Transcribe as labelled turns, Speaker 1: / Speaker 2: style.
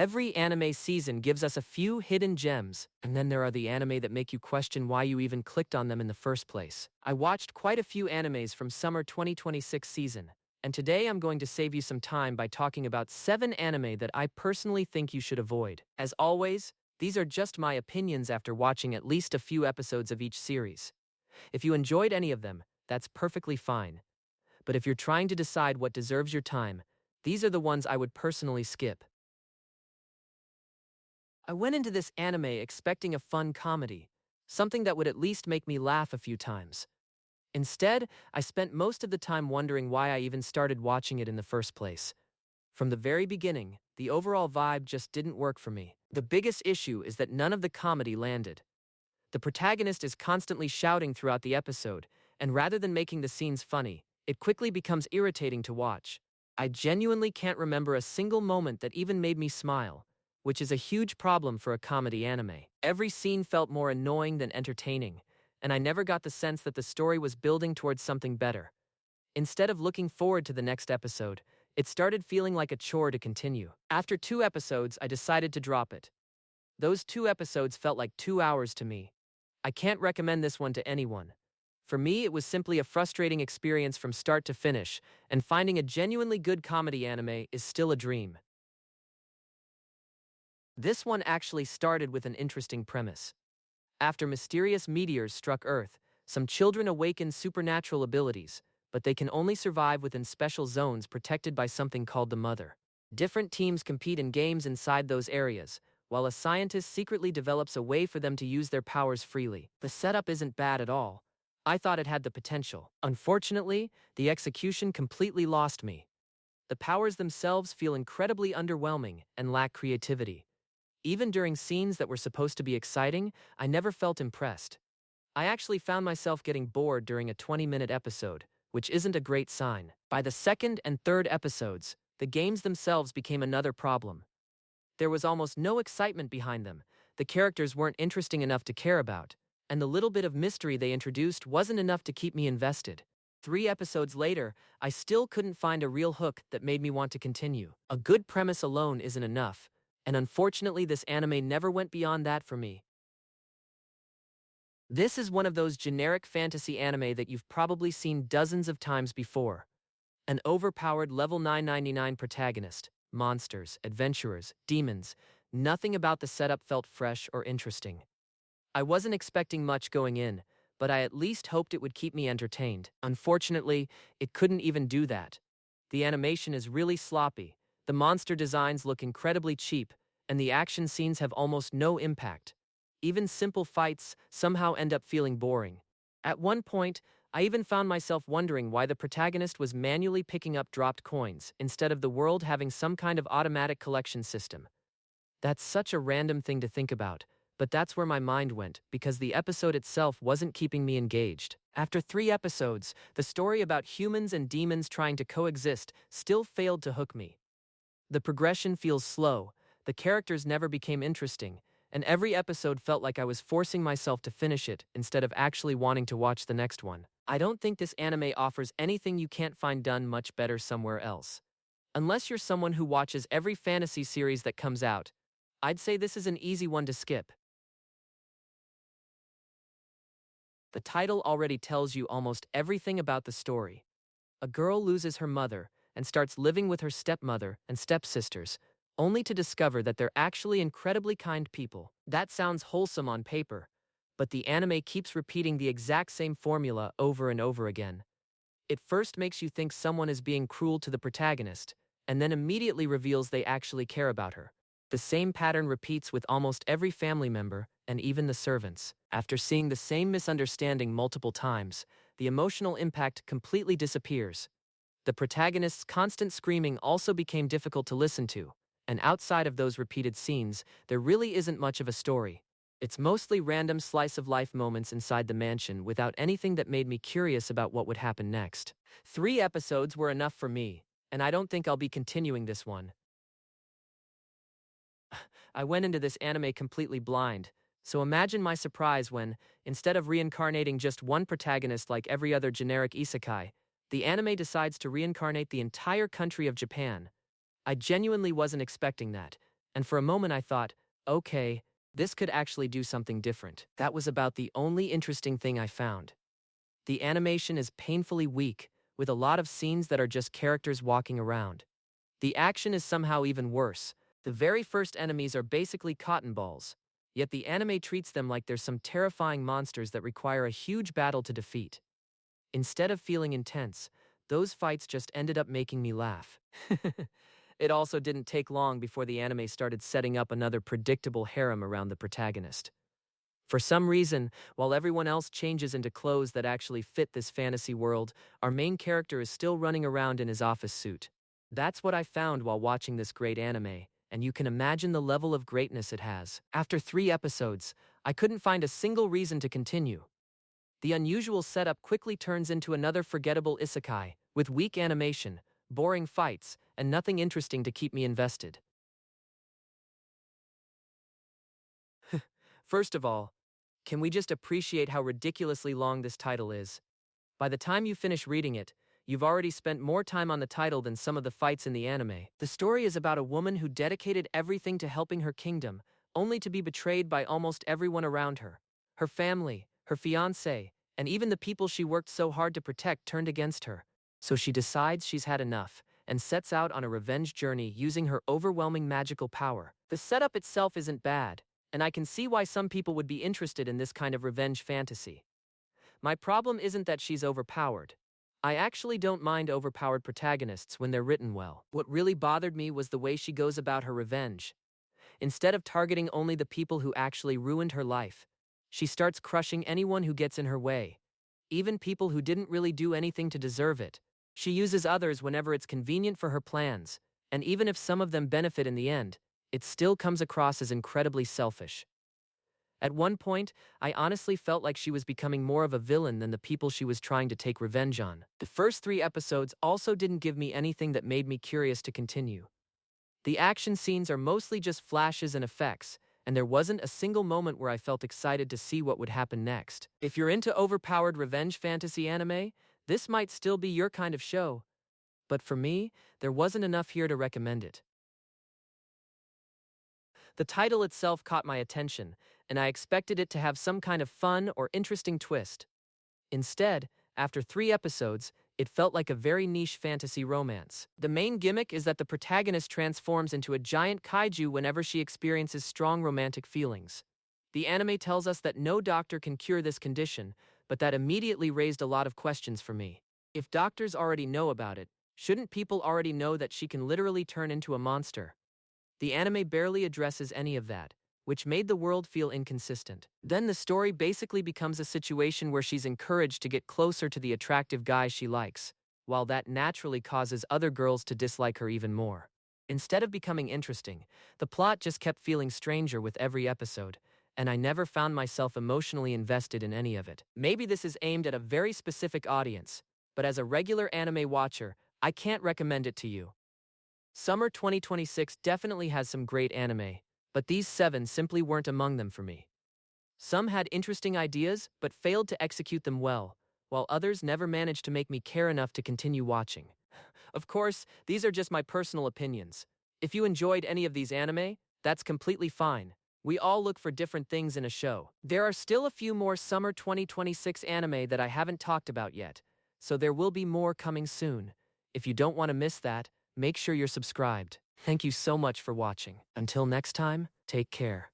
Speaker 1: Every anime season gives us a few hidden gems, and then there are the anime that make you question why you even clicked on them in the first place. I watched quite a few animes from summer 2026 season, and today I'm going to save you some time by talking about 7 anime that I personally think you should avoid. As always, these are just my opinions after watching at least a few episodes of each series. If you enjoyed any of them, that's perfectly fine. But if you're trying to decide what deserves your time, these are the ones I would personally skip. I went into this anime expecting a fun comedy, something that would at least make me laugh a few times. Instead, I spent most of the time wondering why I even started watching it in the first place. From the very beginning, the overall vibe just didn't work for me. The biggest issue is that none of the comedy landed. The protagonist is constantly shouting throughout the episode, and rather than making the scenes funny, it quickly becomes irritating to watch. I genuinely can't remember a single moment that even made me smile, which is a huge problem for a comedy anime. Every scene felt more annoying than entertaining, and I never got the sense that the story was building towards something better. Instead of looking forward to the next episode, it started feeling like a chore to continue. After 2 episodes, I decided to drop it. Those 2 episodes felt like 2 hours to me. I can't recommend this one to anyone. For me, it was simply a frustrating experience from start to finish, and finding a genuinely good comedy anime is still a dream. This one actually started with an interesting premise. After mysterious meteors struck Earth, some children awaken supernatural abilities, but they can only survive within special zones protected by something called the Mother. Different teams compete in games inside those areas, while a scientist secretly develops a way for them to use their powers freely. The setup isn't bad at all. I thought it had the potential. Unfortunately, the execution completely lost me. The powers themselves feel incredibly underwhelming and lack creativity. Even during scenes that were supposed to be exciting, I never felt impressed. I actually found myself getting bored during a 20-minute episode, which isn't a great sign. By the second and third episodes, the games themselves became another problem. There was almost no excitement behind them, the characters weren't interesting enough to care about, and the little bit of mystery they introduced wasn't enough to keep me invested. 3 episodes later, I still couldn't find a real hook that made me want to continue. A good premise alone isn't enough, and unfortunately this anime never went beyond that for me. This is one of those generic fantasy anime that you've probably seen dozens of times before. An overpowered level 999 protagonist, monsters, adventurers, demons. Nothing about the setup felt fresh or interesting. I wasn't expecting much going in, but I at least hoped it would keep me entertained. Unfortunately, it couldn't even do that. The animation is really sloppy, the monster designs look incredibly cheap, and the action scenes have almost no impact. Even simple fights somehow end up feeling boring. At one point, I even found myself wondering why the protagonist was manually picking up dropped coins instead of the world having some kind of automatic collection system. That's such a random thing to think about, but that's where my mind went because the episode itself wasn't keeping me engaged. After 3 episodes, the story about humans and demons trying to coexist still failed to hook me. The progression feels slow, the characters never became interesting, and every episode felt like I was forcing myself to finish it instead of actually wanting to watch the next one. I don't think this anime offers anything you can't find done much better somewhere else. Unless you're someone who watches every fantasy series that comes out, I'd say this is an easy one to skip. The title already tells you almost everything about the story. A girl loses her mother and starts living with her stepmother and stepsisters, only to discover that they're actually incredibly kind people. That sounds wholesome on paper, but the anime keeps repeating the exact same formula over and over again. It first makes you think someone is being cruel to the protagonist, and then immediately reveals they actually care about her. The same pattern repeats with almost every family member, and even the servants. After seeing the same misunderstanding multiple times, the emotional impact completely disappears. The protagonist's constant screaming also became difficult to listen to, and outside of those repeated scenes, there really isn't much of a story. It's mostly random slice-of-life moments inside the mansion without anything that made me curious about what would happen next. 3 episodes were enough for me, and I don't think I'll be continuing this one. I went into this anime completely blind, so imagine my surprise when, instead of reincarnating just one protagonist like every other generic isekai, the anime decides to reincarnate the entire country of Japan. I genuinely wasn't expecting that, And for a moment I thought, okay, this could actually do something different. That was about the only interesting thing I found. The animation is painfully weak, with a lot of scenes that are just characters walking around. The action is somehow even worse. The very first enemies are basically cotton balls, yet the anime treats them like they're some terrifying monsters that require a huge battle to defeat. Instead of feeling intense, those fights just ended up making me laugh. It also didn't take long before the anime started setting up another predictable harem around the protagonist. For some reason, while everyone else changes into clothes that actually fit this fantasy world, our main character is still running around in his office suit. That's what I found while watching this great anime, and you can imagine the level of greatness it has. After 3 episodes, I couldn't find a single reason to continue. The unusual setup quickly turns into another forgettable isekai, with weak animation, boring fights, and nothing interesting to keep me invested. First of all, can we just appreciate how ridiculously long this title is? By the time you finish reading it, you've already spent more time on the title than some of the fights in the anime. The story is about a woman who dedicated everything to helping her kingdom, only to be betrayed by almost everyone around her. Her family, her fiancé, and even the people she worked so hard to protect turned against her. So she decides she's had enough, and sets out on a revenge journey using her overwhelming magical power. The setup itself isn't bad, and I can see why some people would be interested in this kind of revenge fantasy. My problem isn't that she's overpowered. I actually don't mind overpowered protagonists when they're written well. What really bothered me was the way she goes about her revenge. Instead of targeting only the people who actually ruined her life, she starts crushing anyone who gets in her way, even people who didn't really do anything to deserve it. She uses others whenever it's convenient for her plans, and even if some of them benefit in the end, it still comes across as incredibly selfish. At one point, I honestly felt like she was becoming more of a villain than the people she was trying to take revenge on. The first 3 episodes also didn't give me anything that made me curious to continue. The action scenes are mostly just flashes and effects, and there wasn't a single moment where I felt excited to see what would happen next. If you're into overpowered revenge fantasy anime, this might still be your kind of show, but for me, there wasn't enough here to recommend it. The title itself caught my attention, and I expected it to have some kind of fun or interesting twist. Instead, after 3 episodes, it felt like a very niche fantasy romance. The main gimmick is that the protagonist transforms into a giant kaiju whenever she experiences strong romantic feelings. The anime tells us that no doctor can cure this condition, but that immediately raised a lot of questions for me. If doctors already know about it, shouldn't people already know that she can literally turn into a monster? The anime barely addresses any of that, which made the world feel inconsistent. Then the story basically becomes a situation where she's encouraged to get closer to the attractive guy she likes, while that naturally causes other girls to dislike her even more. Instead of becoming interesting, the plot just kept feeling stranger with every episode, and I never found myself emotionally invested in any of it. Maybe this is aimed at a very specific audience, but as a regular anime watcher, I can't recommend it to you. Summer 2026 definitely has some great anime, but these 7 simply weren't among them for me. Some had interesting ideas, but failed to execute them well, while others never managed to make me care enough to continue watching. Of course, these are just my personal opinions. If you enjoyed any of these anime, that's completely fine. We all look for different things in a show. There are still a few more Summer 2026 anime that I haven't talked about yet, so there will be more coming soon. If you don't want to miss that, make sure you're subscribed. Thank you so much for watching. Until next time, take care.